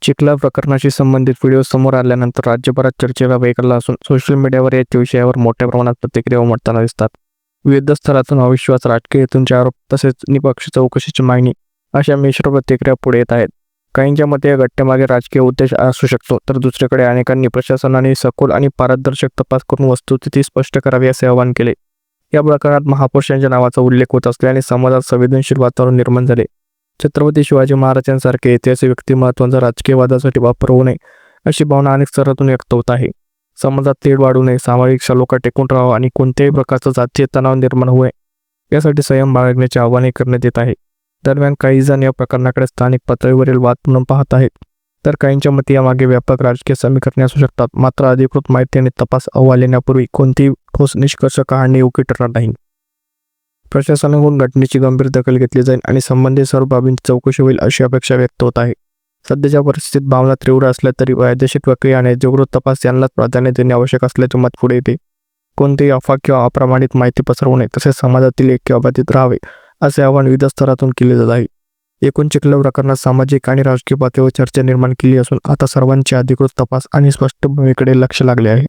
चिखला प्रकरणाशी संबंधित व्हिडिओ समोर आल्यानंतर राज्यभरात चर्चेला वेग आला असून सोशल मीडियावर या विषयावर मोठ्या प्रमाणात प्रतिक्रिया उमटताना दिसतात. विविध स्तरातून अविश्वास, राजकीय हेतूंचे आरोप तसेच निपक्ष चौकशीची मागणी अशा मिश्र प्रतिक्रिया पुढे येत आहेत. काहींच्या मते या घटनेमागे राजकीय उद्देश असू शकतो, तर दुसरीकडे अनेकांनी प्रशासनाने सखोल आणि पारदर्शक तपास करून वस्तुस्थिती स्पष्ट करावी असे आवाहन केले. या प्रकरणात महापुरुष यांच्या नावाचा उल्लेख होत असल्याने समाजात संवेदनशील वातावरण निर्माण झाले. छत्रपती शिवाजी महाराजांसारखे ऐतिहासिक व्यक्तिमत्वांचा राजकीय वादासाठी वापर होऊ नये अशी भावना अनेक स्तरातून व्यक्त होत आहे. समाजात तेढ वाढू नये, सामाजिक सलोखा टिकून राहावा आणि कोणत्याही प्रकारचा जातीय तणाव निर्माण होऊ नये यासाठी संयम बाळगण्याचे आवाहन करण्यात येत आहे. दरम्यान काही जण या प्रकरणाकडे स्थानिक पातळीवरील वाद म्हणून पाहत आहेत, तर काहींच्या मते यामागे व्यापक राजकीय समीकरणे असू शकतात. मात्र अधिकृत माहिती आणि तपास अहवाल येण्यापूर्वी कोणतेही ठोस निष्कर्ष काढणे योग्य ठरणार नाही. प्रशासनाकडून घटनेची गंभीर दखल घेतली जाईल आणि संबंधित सर्व बाबींची चौकशी होईल अशी अपेक्षा व्यक्त होत आहे. सध्याच्या परिस्थितीत भावना तीव्र असल्या तरी कायदेशीर प्रक्रिया आणि अधिकृत तपास यांनाच प्राधान्य देणे आवश्यक असल्याचे मत पुढे येते. कोणतेही अफवा किंवा अप्रमाणित माहिती पसरवू नये तसेच समाजातील ऐक्य अबाधित राहावे असे आवाहन विविध स्तरातून केले जात आहे. एकूण चिखला प्रकरणात सामाजिक आणि राजकीय पातळीवर चर्चा निर्माण केली असून आता सर्वांचे अधिकृत तपास आणि स्पष्ट भूमिकेकडे लक्ष लागले आहे.